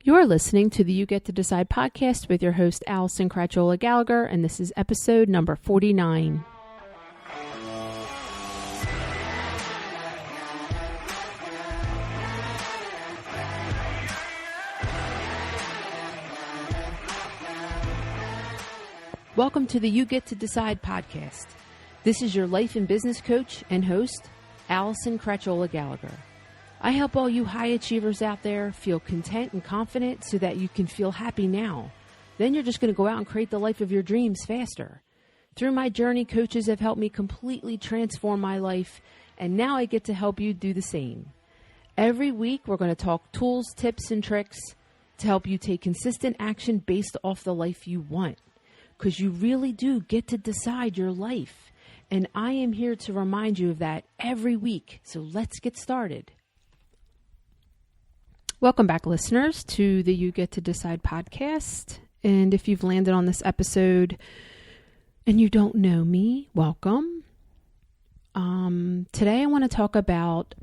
You're listening to the You Get to Decide podcast with your host, Allison Gallagher, and this is episode number 49. Welcome to the You Get to Decide podcast. This is your life and business coach and host, Allison Gallagher. I help all you high achievers out there feel content and confident so that you can feel happy now. Then you're just going to go out and create the life of your dreams faster. Through my journey, coaches have helped me completely transform my life, and now I get to help you do the same. Every week, we're going to talk tools, tips, and tricks to help you take consistent action based off the life you want. Because you really do get to decide your life. And I am here to remind you of that every week. So let's get started. Welcome back, listeners, to the You Get to Decide podcast. And if you've landed on this episode and you don't know me, welcome. Today I want to talk about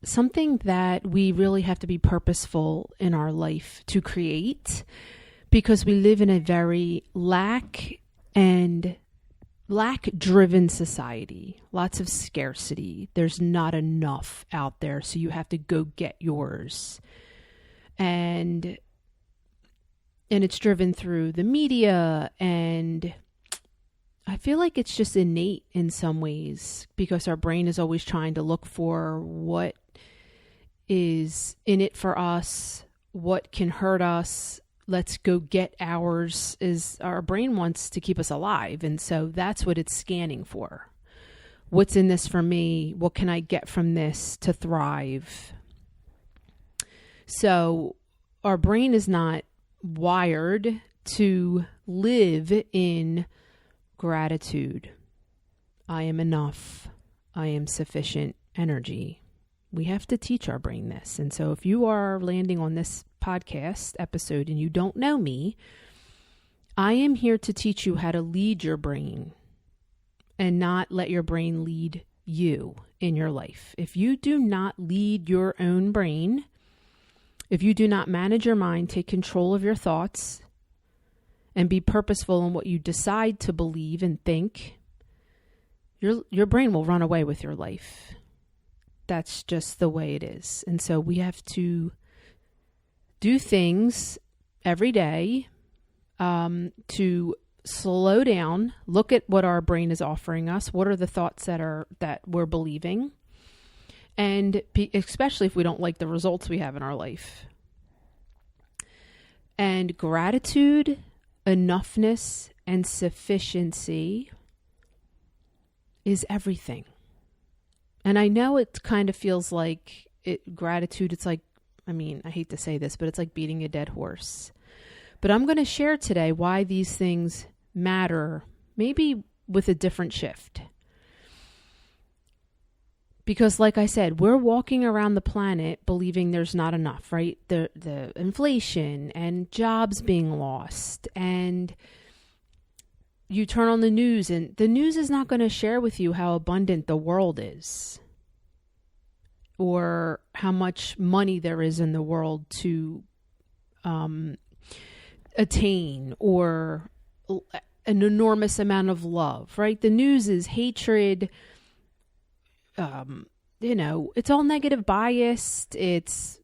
something that we really have to be purposeful in our life to create, because we live in a very lack-driven society. Lots of scarcity. There's not enough out there, so you have to go get yours. And it's driven through the media, and I feel like it's just innate in some ways, because our brain is always trying to look for what is in it for us, what can hurt us. Let's go get ours. Is our brain wants to keep us alive. And so that's what it's scanning for. What's in this for me? What can I get from this to thrive? So our brain is not wired to live in gratitude. I am enough. I am sufficient energy. We have to teach our brain this. And so if you are landing on this podcast episode and you don't know me, I am here to teach you how to lead your brain and not let your brain lead you in your life. If you do not lead your own brain, if you do not manage your mind, take control of your thoughts, and be purposeful in what you decide to believe and think, your brain will run away with your life. That's just the way it is. And so we have to do things every day to slow down, look at what our brain is offering us. What are the thoughts that we're believing? And especially if we don't like the results we have in our life. And gratitude, enoughness, and sufficiency is everything. And I know it kind of feels like gratitude, it's like, I hate to say this, but it's like beating a dead horse. But I'm going to share today why these things matter, maybe with a different shift. Because like I said, we're walking around the planet believing there's not enough, right? The inflation and jobs being lost, and you turn on the news and the news is not going to share with you how abundant the world is, or how much money there is in the world to attain, or an enormous amount of love, right? The news is hatred. It's all negative biased. It's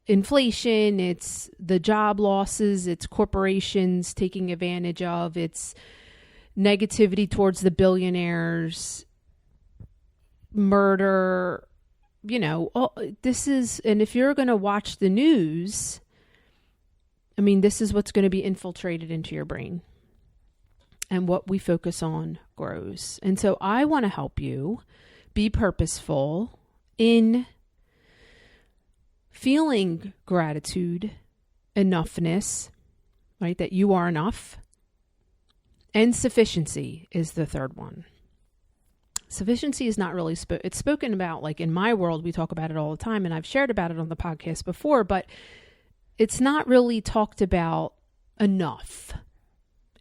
inflation. It's the job losses. It's corporations taking advantage of. It's negativity towards the billionaires, murder, this is, and if you're going to watch the news, this is what's going to be infiltrated into your brain, and what we focus on grows. And so I want to help you be purposeful in feeling gratitude, enoughness, right? That you are enough. And sufficiency is the third one. Sufficiency is not really it's spoken about, like in my world, we talk about it all the time, and I've shared about it on the podcast before, but it's not really talked about enough.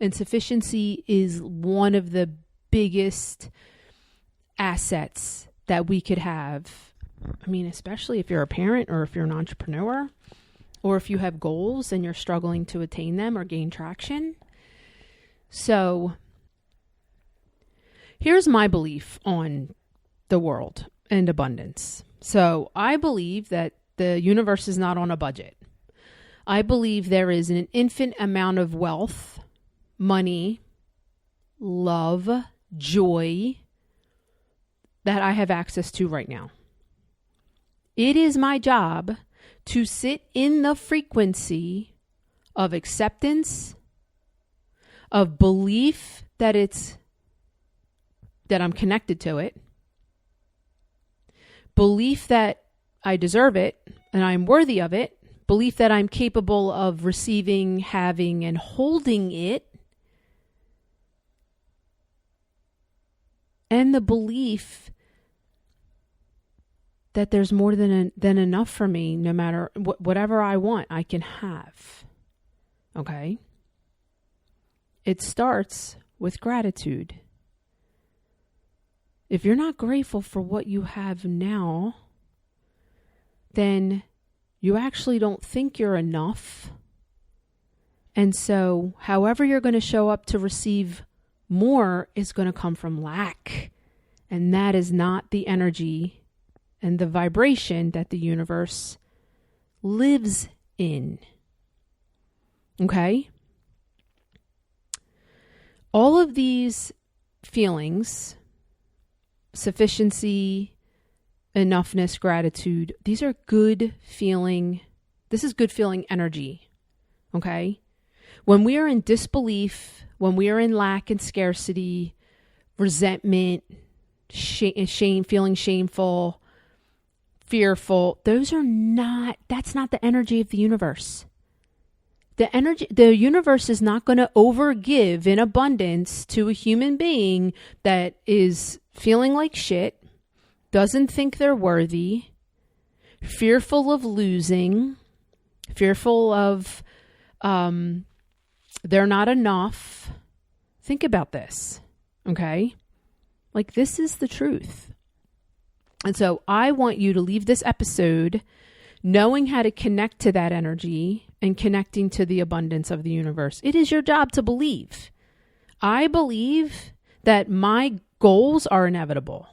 And sufficiency is one of the biggest assets that we could have. Especially if you're a parent or if you're an entrepreneur, or if you have goals and you're struggling to attain them or gain traction. So here's my belief on the world and abundance. So I believe that the universe is not on a budget. I believe there is an infinite amount of wealth, money, love, joy that I have access to right now. It is my job to sit in the frequency of acceptance, of belief that I'm connected to it, belief that I deserve it and I'm worthy of it, belief that I'm capable of receiving, having, and holding it, and the belief that there's more than enough for me, no matter whatever I want, I can have. Okay? It starts with gratitude. If you're not grateful for what you have now, then you actually don't think you're enough. And so however you're going to show up to receive more is going to come from lack. And that is not the energy and the vibration that the universe lives in. Okay? All of these feelings, sufficiency, enoughness, gratitude, these are good feeling. This is good feeling energy. Okay? When we are in disbelief, when we are in lack and scarcity, resentment, shame, feeling shameful, fearful, that's not the energy of the universe. The universe is not going to overgive in abundance to a human being that is feeling like shit, doesn't think they're worthy, fearful of losing, fearful of they're not enough. Think about this, okay? Like, this is the truth. And so I want you to leave this episode knowing how to connect to that energy and connecting to the abundance of the universe. It is your job to believe. I believe that my goals are inevitable.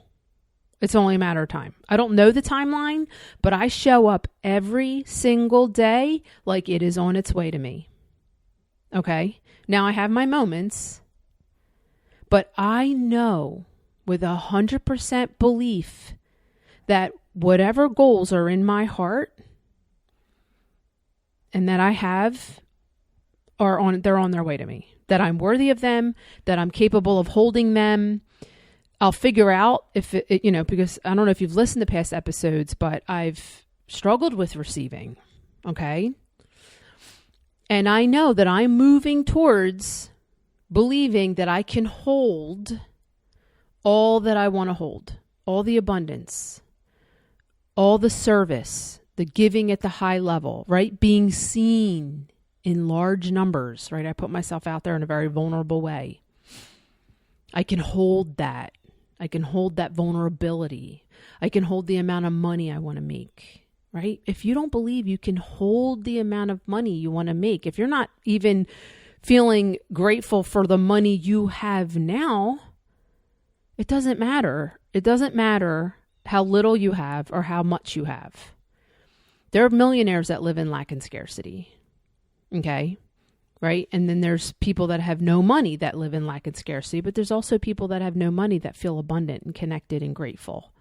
It's only a matter of time. I don't know the timeline, but I show up every single day like it is on its way to me. Okay? Now I have my moments, but I know with 100% belief that whatever goals are in my heart and that I have they're on their way to me, that I'm worthy of them, that I'm capable of holding them. I'll figure out if because I don't know if you've listened to past episodes, but I've struggled with receiving. Okay. And I know that I'm moving towards believing that I can hold all that I want to hold, all the abundance, all the service, the giving at the high level, right? Being seen in large numbers, right? I put myself out there in a very vulnerable way. I can hold that. I can hold that vulnerability. I can hold the amount of money I want to make, right? If you don't believe you can hold the amount of money you want to make, if you're not even feeling grateful for the money you have now, it doesn't matter. It doesn't matter how little you have or how much you have. There are millionaires that live in lack and scarcity. Okay? Right? And then there's people that have no money that live in lack and scarcity, but there's also people that have no money that feel abundant and connected and grateful.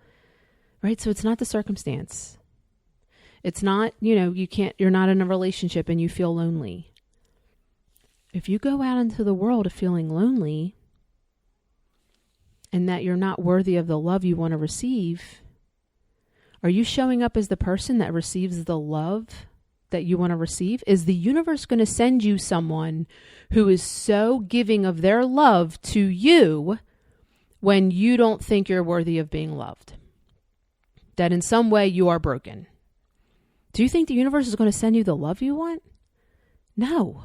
Right? So it's not the circumstance. It's not, you're not in a relationship and you feel lonely. If you go out into the world of feeling lonely and that you're not worthy of the love you want to receive, are you showing up as the person that receives the love that you want to receive? Is the universe going to send you someone who is so giving of their love to you when you don't think you're worthy of being loved? That in some way you are broken. Do you think the universe is going to send you the love you want? No,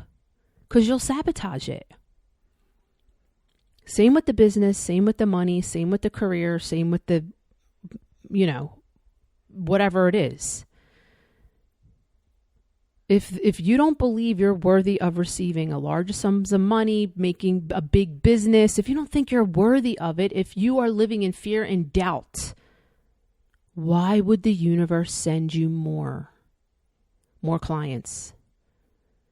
because you'll sabotage it. Same with the business, same with the money, same with the career, same with the, whatever it is. If you don't believe you're worthy of receiving a large sums of money, making a big business, if you don't think you're worthy of it, if you are living in fear and doubt, why would the universe send you more clients?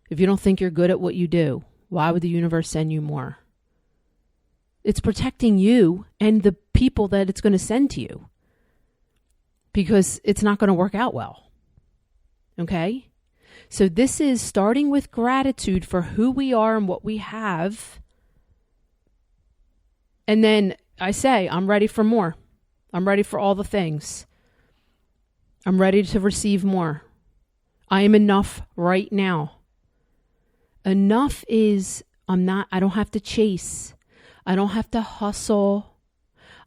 If you don't think you're good at what you do, why would the universe send you more? It's protecting you and the people that it's going to send to you, because it's not going to work out well. Okay? So this is starting with gratitude for who we are and what we have. And then I say, I'm ready for more. I'm ready for all the things. I'm ready to receive more. I am enough right now. Enough is, I don't have to chase. I don't have to hustle.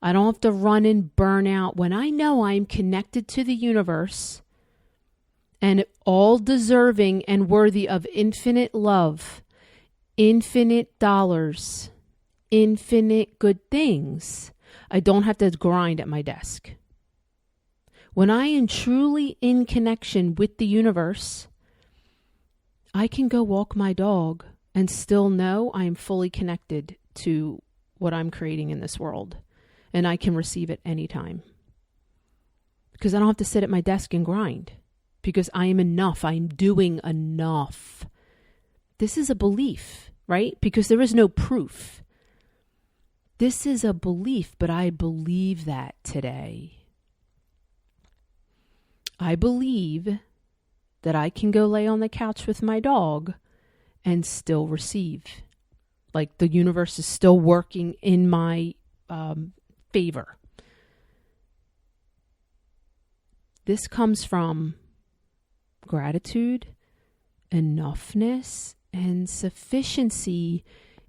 I don't have to run and burn out. When I know I'm connected to the universe and all deserving and worthy of infinite love, infinite dollars, infinite good things, I don't have to grind at my desk. When I am truly in connection with the universe, I can go walk my dog and still know I am fully connected to what I'm creating in this world. And I can receive it anytime. Because I don't have to sit at my desk and grind. Because I am enough. I'm doing enough. This is a belief, right? Because there is no proof. This is a belief, but I believe that today. I believe that I can go lay on the couch with my dog and still receive. Like the universe is still working in my favor. This comes from gratitude, enoughness, and sufficiency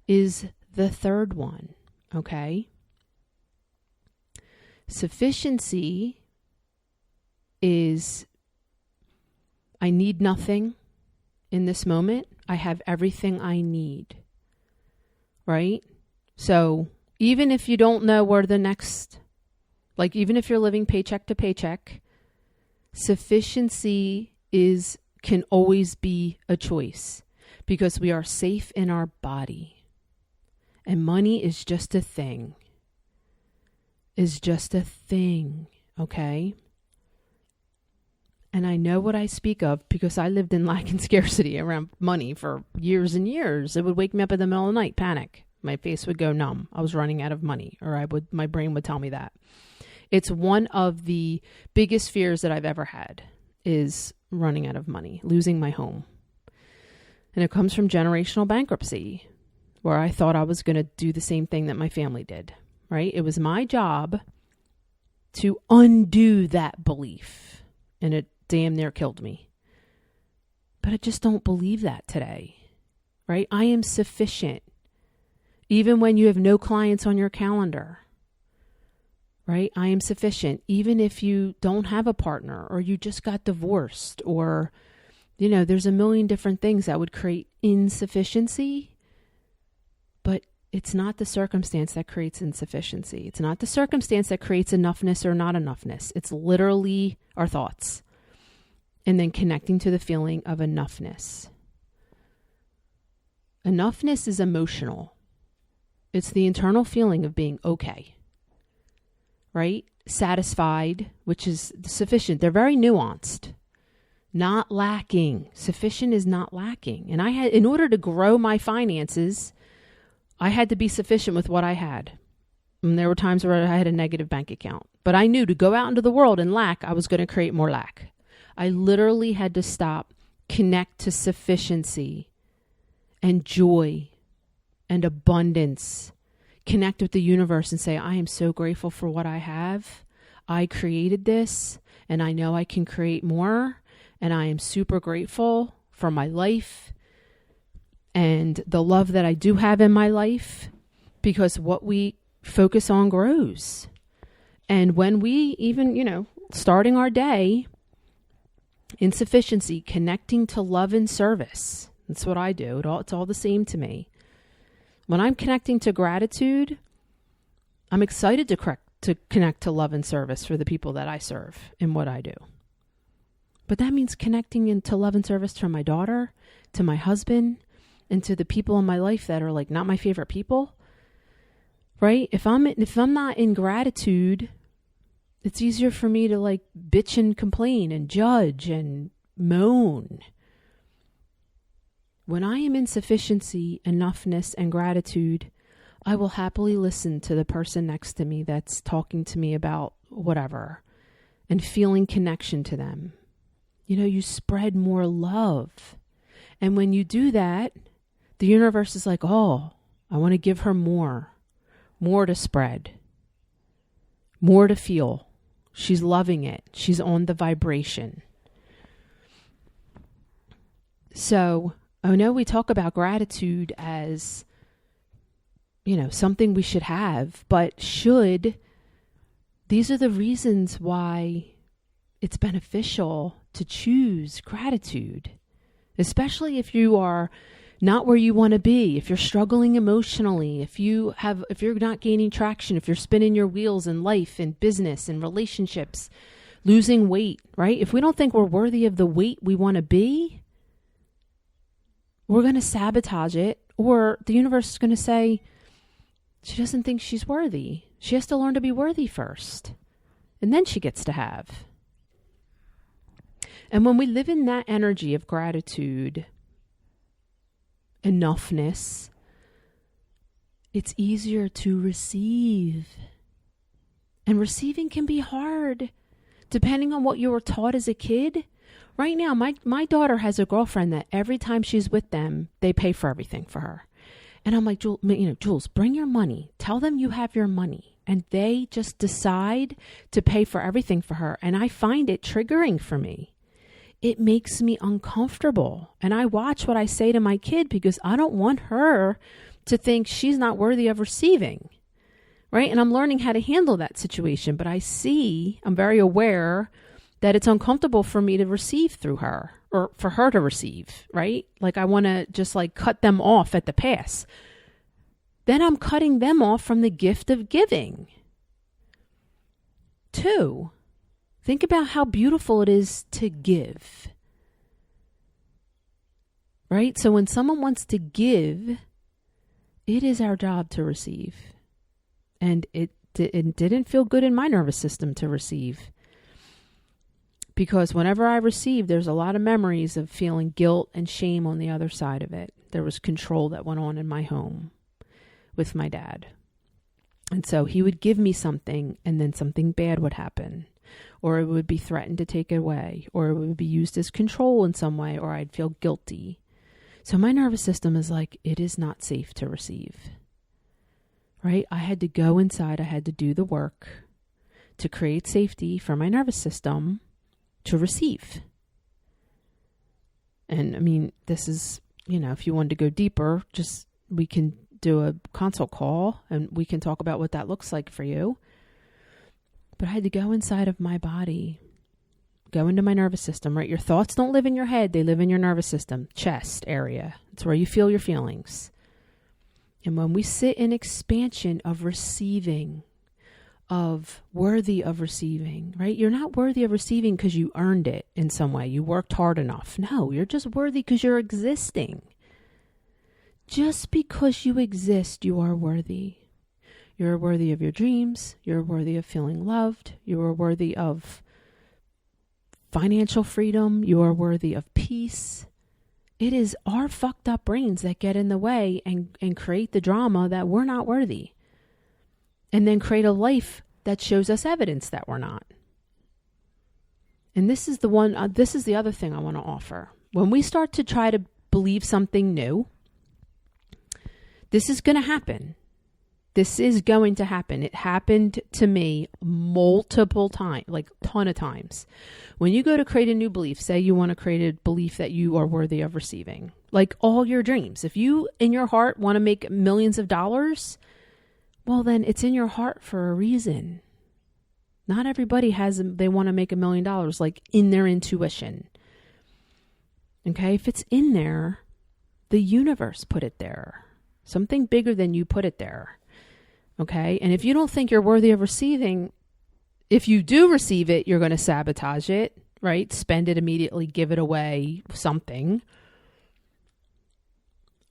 is the third one, okay? Sufficiency is I need nothing in this moment. I have everything I need, right? So even if you don't know where the next, like even if you're living paycheck to paycheck, sufficiency can always be a choice because we are safe in our body. And money is just a thing. Okay? And I know what I speak of because I lived in lack and scarcity around money for years and years. It would wake me up in the middle of the night, panic. My face would go numb. I was running out of money, or my brain would tell me that. It's one of the biggest fears that I've ever had is running out of money, losing my home. And it comes from generational bankruptcy, where I thought I was going to do the same thing that my family did, right? It was my job to undo that belief, and it damn near killed me. But I just don't believe that today, right? I am sufficient, even when you have no clients on your calendar. Right? I am sufficient. Even if you don't have a partner or you just got divorced or, there's a million different things that would create insufficiency, but it's not the circumstance that creates insufficiency. It's not the circumstance that creates enoughness or not enoughness. It's literally our thoughts. And then connecting to the feeling of enoughness. Enoughness is emotional. It's the internal feeling of being okay. Right? Satisfied, which is sufficient. They're very nuanced. Not lacking. Sufficient is not lacking. And in order to grow my finances, I had to be sufficient with what I had. And there were times where I had a negative bank account. But I knew to go out into the world and lack, I was going to create more lack. I literally had to stop, connect to sufficiency and joy and abundance. Connect with the universe and say, I am so grateful for what I have. I created this and I know I can create more. And I am super grateful for my life and the love that I do have in my life, because what we focus on grows. And when we even, starting our day in sufficiency, connecting to love and service, that's what I do. It's all the same to me. When I'm connecting to gratitude, I'm excited to connect to love and service for the people that I serve in what I do. But that means connecting into love and service to my daughter, to my husband, and to the people in my life that are like not my favorite people. Right? If I'm not in gratitude, it's easier for me to like bitch and complain and judge and moan. When I am in sufficiency, enoughness, and gratitude, I will happily listen to the person next to me that's talking to me about whatever and feeling connection to them. You spread more love. And when you do that, the universe is like, oh, I want to give her more to spread, more to feel. She's loving it. She's on the vibration. So I know we talk about gratitude as, something we should have, but these are the reasons why it's beneficial to choose gratitude, especially if you are not where you want to be, if you're struggling emotionally, if you're not gaining traction, if you're spinning your wheels in life and business and relationships, losing weight, right? If we don't think we're worthy of the weight we want to be, we're going to sabotage it, or the universe is going to say, she doesn't think she's worthy. She has to learn to be worthy first, and then she gets to have. And when we live in that energy of gratitude, enoughness, it's easier to receive. And receiving can be hard, depending on what you were taught as a kid. Right now, my daughter has a girlfriend that every time she's with them, they pay for everything for her. And I'm like, Jules, bring your money. Tell them you have your money. And they just decide to pay for everything for her. And I find it triggering for me. It makes me uncomfortable. And I watch what I say to my kid because I don't want her to think she's not worthy of receiving. Right? And I'm learning how to handle that situation. But I'm very aware that it's uncomfortable for me to receive through her, or for her to receive, right? Like I want to just like cut them off at the pass. Then I'm cutting them off from the gift of giving. 2, think about how beautiful it is to give. Right? So when someone wants to give, it is our job to receive. And it didn't feel good in my nervous system to receive. Because whenever I receive, there's a lot of memories of feeling guilt and shame on the other side of it. There was control that went on in my home with my dad. And so he would give me something and then something bad would happen. Or it would be threatened to take it away. Or it would be used as control in some way, or I'd feel guilty. So my nervous system is like, it is not safe to receive. Right? I had to go inside. I had to do the work to create safety for my nervous system to receive. And I mean, this is, if you wanted to go deeper, we can do a consult call and we can talk about what that looks like for you. But I had to go inside of my body, go into my nervous system, right? Your thoughts don't live in your head. They live in your nervous system, chest area. It's where you feel your feelings. And when we sit in expansion of receiving, of worthy of receiving, right? You're not worthy of receiving because you earned it in some way. You worked hard enough. No, you're just worthy because you're existing. Just because you exist, you are worthy. You're worthy of your dreams. You're worthy of feeling loved. You are worthy of financial freedom. You are worthy of peace. It is our fucked up brains that get in the way and create the drama that we're not worthy. And then create a life that shows us evidence that we're not. And this is the other thing I want to offer. When we start to try to believe something new, this is going to happen. This is going to happen. It happened to me multiple times, like a ton of times. When you go to create a new belief, say you want to create a belief that you are worthy of receiving, like all your dreams. If you in your heart want to make millions of dollars, well, then it's in your heart for a reason. Not everybody they want to make $1 million like in their intuition. Okay. If it's in there, the universe put it there. Something bigger than you put it there. Okay. And if you don't think you're worthy of receiving, if you do receive it, you're going to sabotage it. right? Spend it immediately, give it away, something.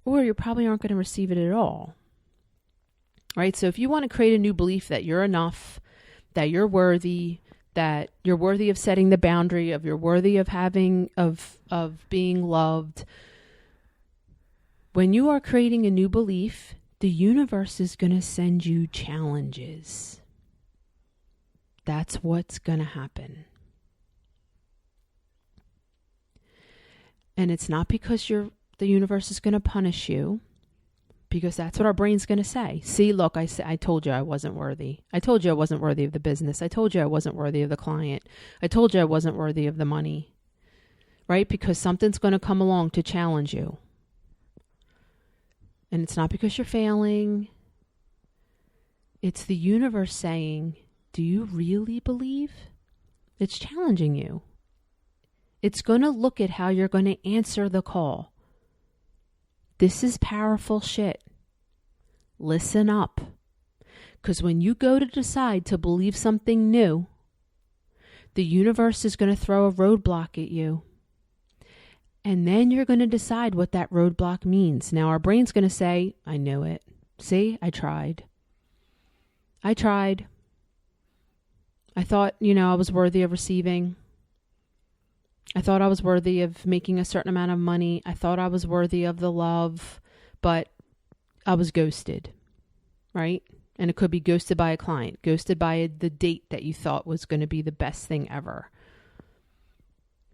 Or you probably aren't going to receive it at all, right? So if you want to create a new belief that you're enough, that you're worthy of setting the boundary, of you're worthy of having, of being loved, when you are creating a new belief, the universe is going to send you challenges. That's what's going to happen. And it's not because the universe is going to punish you, because that's what our brain's going to say. See, look, I told you I wasn't worthy. I told you I wasn't worthy of the business. I told you I wasn't worthy of the client. I told you I wasn't worthy of the money, right? Because something's going to come along to challenge you. And it's not because you're failing. It's the universe saying, do you really believe? It's challenging you. It's going to look at how you're going to answer the call. This is powerful shit. Listen up. Because when you go to decide to believe something new, the universe is going to throw a roadblock at you. And then you're going to decide what that roadblock means. Now, our brain's going to say, I knew it. See, I tried. I thought, I was worthy of receiving. I thought I was worthy of making a certain amount of money. I thought I was worthy of the love, but I was ghosted, right? And it could be ghosted by a client, ghosted by the date that you thought was going to be the best thing ever.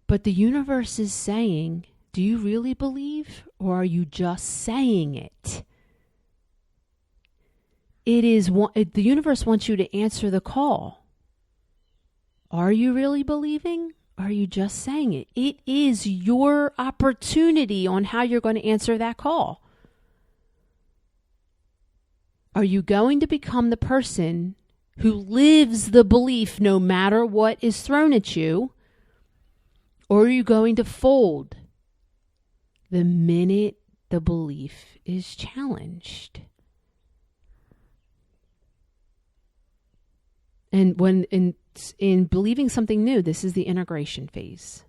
But the universe is saying, do you really believe, or are you just saying it? The universe wants you to answer the call. Are you really believing? Or are you just saying it? It is your opportunity on how you're going to answer that call. Are you going to become the person who lives the belief no matter what is thrown at you? Or are you going to fold the minute the belief is challenged? And when in believing something new, this is the integration phase.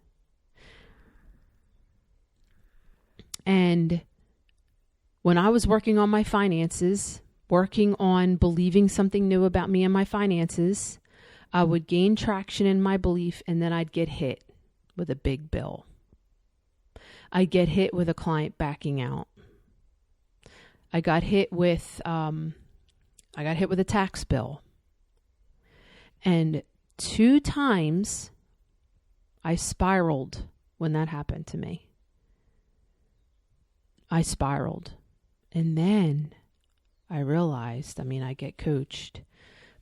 And when I was working on my finances, working on believing something new about me and my finances, I would gain traction in my belief, and then I'd get hit with a big bill. I'd get hit with a client backing out. I got hit with a tax bill. And 2 times I spiraled when that happened to me. I spiraled. And then I realized, I get coached,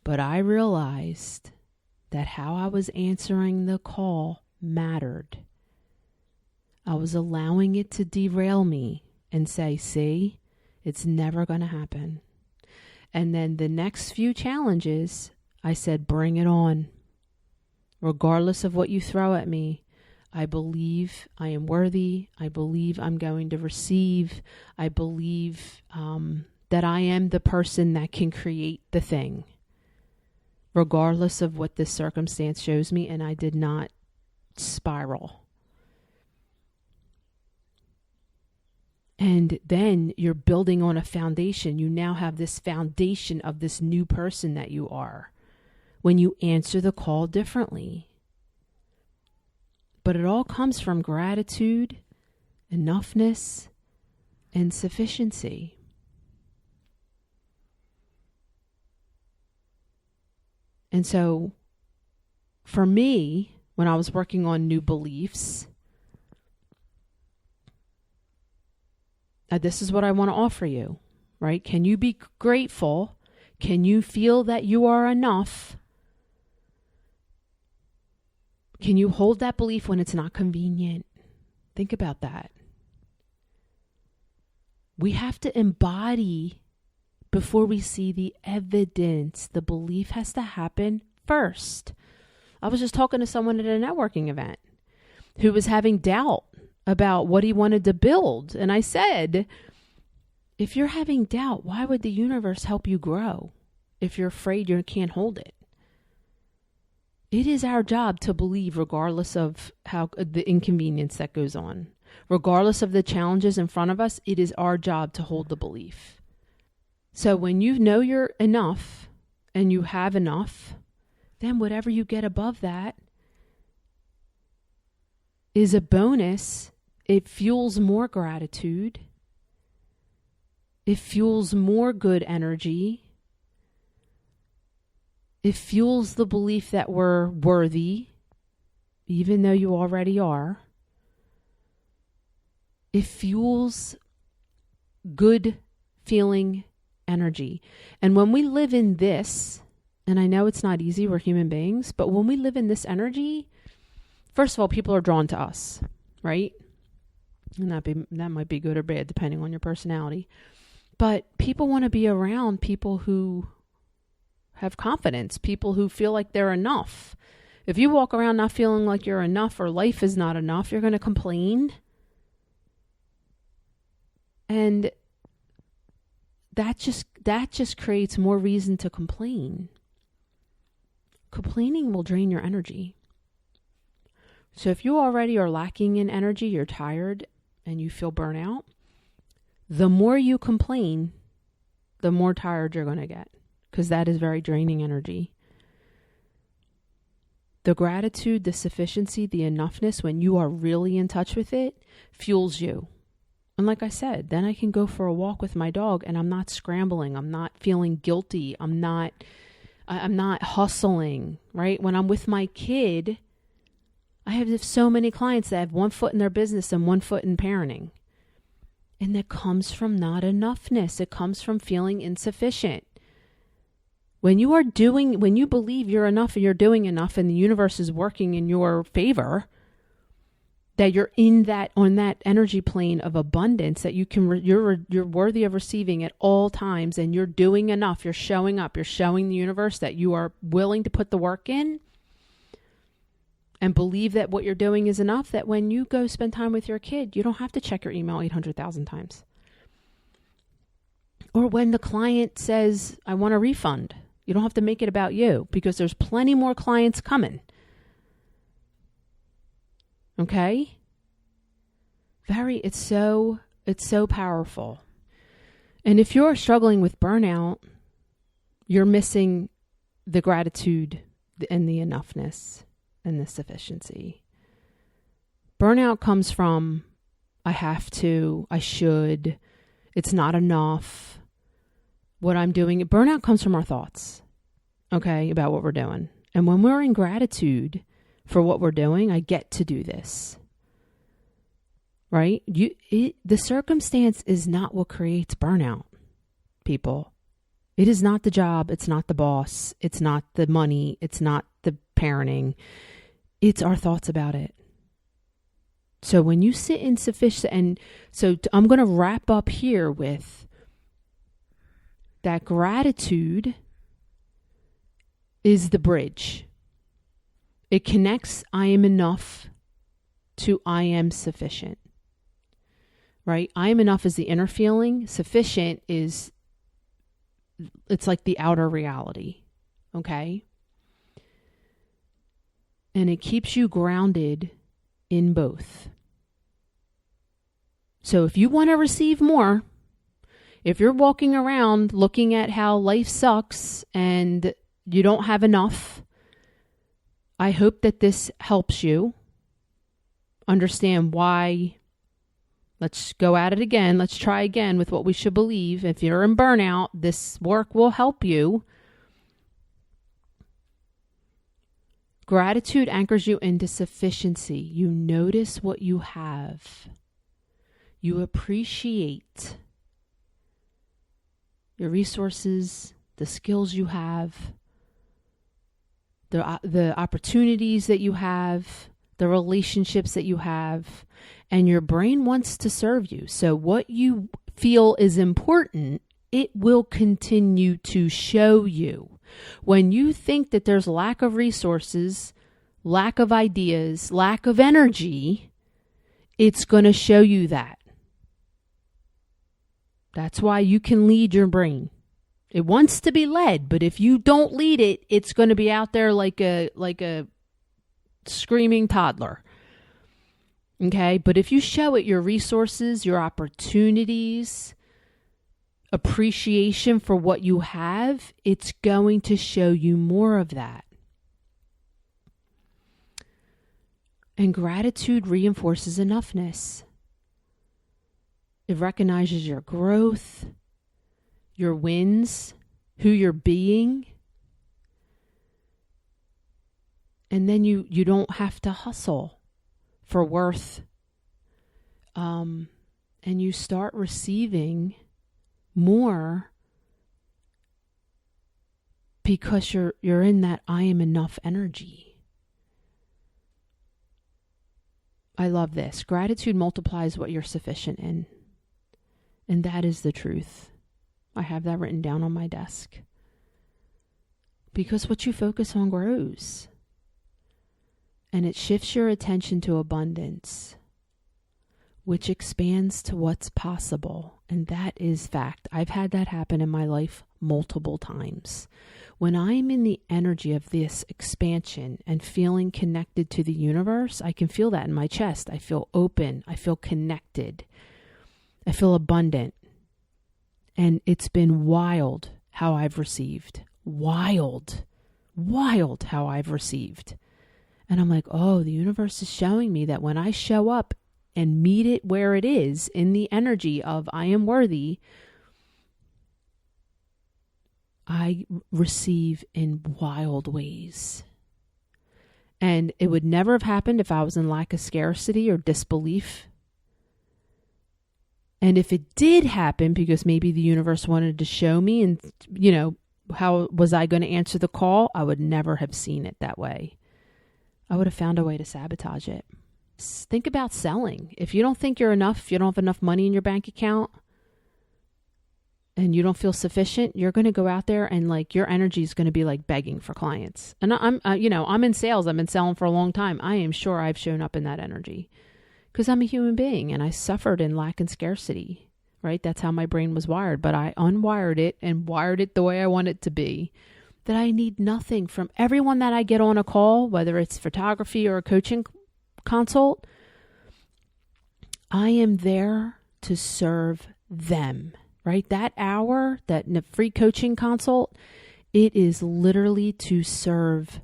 but I realized that how I was answering the call mattered. I was allowing it to derail me and say, see, it's never going to happen. And then the next few challenges, I said, bring it on. Regardless of what you throw at me, I believe I am worthy. I believe I'm going to receive. I believe that I am the person that can create the thing, regardless of what this circumstance shows me. And I did not spiral. And then you're building on a foundation. You now have this foundation of this new person that you are when you answer the call differently. But it all comes from gratitude, enoughness, and sufficiency. And so, for me, when I was working on new beliefs, this is what I want to offer you, right? Can you be grateful? Can you feel that you are enough? Can you hold that belief when it's not convenient? Think about that. We have to embody before we see the evidence. The belief has to happen first. I was just talking to someone at a networking event who was having doubt about what he wanted to build. And I said, if you're having doubt, why would the universe help you grow if you're afraid you can't hold it? It is our job to believe regardless of how the inconvenience that goes on. Regardless of the challenges in front of us, it is our job to hold the belief. So when you know you're enough and you have enough, then whatever you get above that is a bonus. It fuels more gratitude. It fuels more good energy. It fuels the belief that we're worthy, even though you already are. It fuels good feeling energy. And when we live in this, and I know it's not easy, we're human beings, but when we live in this energy, first of all, people are drawn to us, right? And that might be good or bad, depending on your personality. But people want to be around people who have confidence, people who feel like they're enough. If you walk around not feeling like you're enough or life is not enough, you're going to complain. And that just creates more reason to complain. Complaining will drain your energy. So if you already are lacking in energy, you're tired and you feel burnout, the more you complain, the more tired you're going to get, because that is very draining energy. The gratitude, the sufficiency, the enoughness, when you are really in touch with it, fuels you. And like I said, then I can go for a walk with my dog and I'm not scrambling. I'm not feeling guilty. I'm not hustling, right? When I'm with my kid, I have so many clients that have one foot in their business and one foot in parenting. And that comes from not enoughness. It comes from feeling insufficient. When you believe you're enough and you're doing enough and the universe is working in your favor, that you're on that energy plane of abundance, that you're worthy of receiving at all times, and you're doing enough, you're showing up, you're showing the universe that you are willing to put the work in and believe that what you're doing is enough, that when you go spend time with your kid, you don't have to check your email 800,000 times. Or when the client says, I want a refund, you don't have to make it about you, because there's plenty more clients coming. Okay? It's so powerful. And if you're struggling with burnout, you're missing the gratitude and the enoughness and the sufficiency. Burnout comes from, I have to, I should, it's not enough, what I'm doing. Burnout comes from our thoughts, okay, about what we're doing. And when we're in gratitude for what we're doing, I get to do this, right? The circumstance is not what creates burnout, people. It is not the job. It's not the boss. It's not the money. It's not the parenting. It's our thoughts about it. So when you sit in sufficient, and so I'm going to wrap up here with that gratitude is the bridge. It connects I am enough to I am sufficient, right? I am enough is the inner feeling. Sufficient is, it's like the outer reality, okay? And it keeps you grounded in both. So if you want to receive more, if you're walking around looking at how life sucks and you don't have enough, I hope that this helps you understand why. Let's go at it again. Let's try again with what we should believe. If you're in burnout, this work will help you. Gratitude anchors you into sufficiency. You notice what you have. You appreciate your resources, the skills you have, the opportunities that you have, the relationships that you have, and your brain wants to serve you. So what you feel is important, it will continue to show you. When you think that there's lack of resources, lack of ideas, lack of energy, it's going to show you that. That's why you can lead your brain. It wants to be led, but if you don't lead it, it's going to be out there like a screaming toddler. Okay? But if you show it your resources, your opportunities, appreciation for what you have, it's going to show you more of that. And gratitude reinforces enoughness. It recognizes your growth, your wins, who you're being. And then you don't have to hustle for worth. And you start receiving more because you're in that I am enough energy. I love this. Gratitude multiplies what you're sufficient in. And that is the truth. I have that written down on my desk. Because what you focus on grows. And it shifts your attention to abundance, which expands to what's possible. And that is fact. I've had that happen in my life multiple times. When I'm in the energy of this expansion and feeling connected to the universe, I can feel that in my chest. I feel open. I feel connected. I feel abundant. And it's been wild how I've received. Wild how I've received. And I'm like, oh, the universe is showing me that when I show up and meet it where it is, in the energy of I am worthy, I receive in wild ways. And it would never have happened if I was in lack of scarcity or disbelief. And if it did happen, because maybe the universe wanted to show me and, how was I going to answer the call? I would never have seen it that way. I would have found a way to sabotage it. Think about selling. If you don't think you're enough, if you don't have enough money in your bank account and you don't feel sufficient, you're going to go out there and your energy is going to be begging for clients. And I'm in sales. I've been selling for a long time. I am sure I've shown up in that energy because I'm a human being and I suffered in lack and scarcity, right? That's how my brain was wired, but I unwired it and wired it the way I want it to be. That I need nothing from everyone that I get on a call, whether it's photography or a coaching consult. I am there to serve them, right? That hour, that free coaching consult, it is literally to serve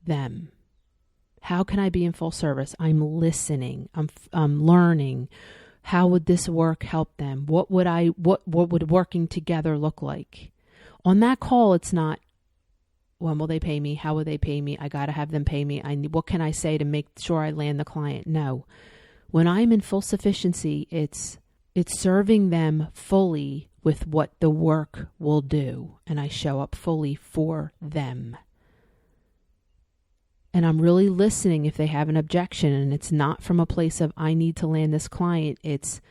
them. How can I be in full service? I'm listening. I'm learning. How would this work help them? What would working together look like? On that call, it's not, when will they pay me? How will they pay me? I got to have them pay me. What can I say to make sure I land the client? No. When I'm in full sufficiency, it's serving them fully with what the work will do. And I show up fully for them. And I'm really listening if they have an objection. And it's not from a place of, I need to land this client. It's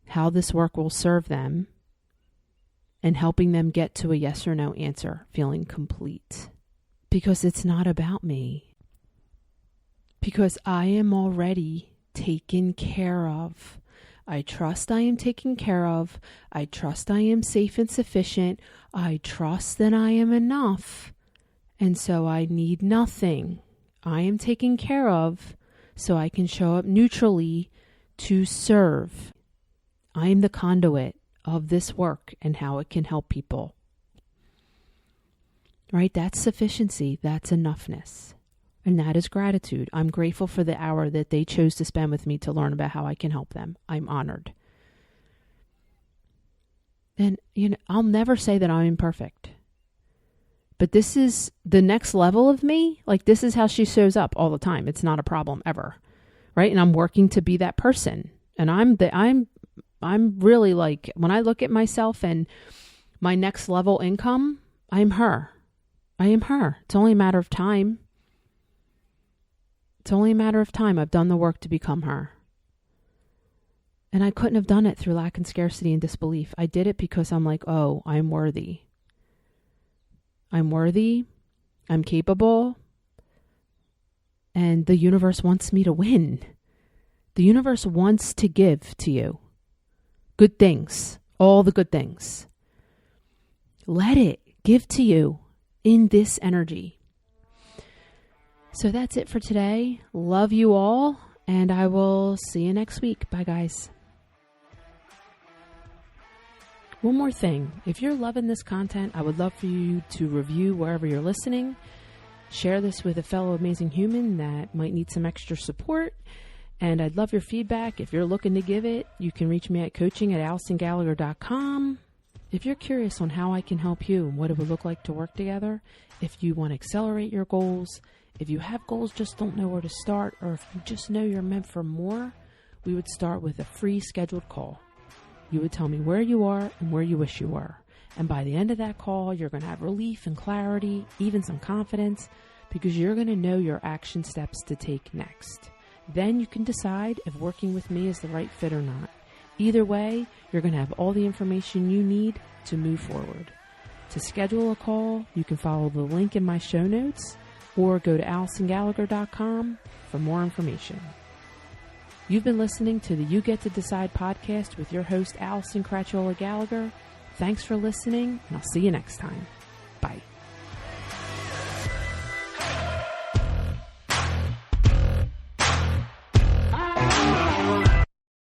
how this work will serve them. And helping them get to a yes or no answer, feeling complete. Because it's not about me. Because I am already taken care of. I trust I am taken care of. I trust I am safe and sufficient. I trust that I am enough. And so I need nothing. I am taken care of so I can show up neutrally to serve. I am the conduit of this work and how it can help people. Right? That's sufficiency. That's enoughness. And that is gratitude. I'm grateful for the hour that they chose to spend with me to learn about how I can help them. I'm honored. And, I'll never say that I'm imperfect. But this is the next level of me. This is how she shows up all the time. It's not a problem ever. Right? And I'm working to be that person. And I'm really when I look at myself and my next level income, I'm her. I am her. It's only a matter of time. It's only a matter of time. I've done the work to become her. And I couldn't have done it through lack and scarcity and disbelief. I did it because I'm I'm worthy. I'm worthy. I'm capable. And the universe wants me to win. The universe wants to give to you. Good things. All the good things. let it give to you in this energy. So that's it for today. Love you all, and I will see you next week. Bye, guys. One more thing. If you're loving this content, I would love for you to review wherever you're listening. Share this with a fellow amazing human that might need some extra support. And I'd love your feedback. If you're looking to give it, you can reach me at coaching@AllisonGallagher.com. If you're curious on how I can help you and what it would look like to work together, if you want to accelerate your goals, if you have goals, just don't know where to start, or if you just know you're meant for more, we would start with a free scheduled call. You would tell me where you are and where you wish you were. And by the end of that call, you're going to have relief and clarity, even some confidence, because you're going to know your action steps to take next. Then you can decide if working with me is the right fit or not. Either way, you're going to have all the information you need to move forward. To schedule a call, you can follow the link in my show notes or go to AllisonGallagher.com for more information. You've been listening to the You Get to Decide podcast with your host, Allison Cratchiola Gallagher. Thanks for listening, and I'll see you next time. Bye.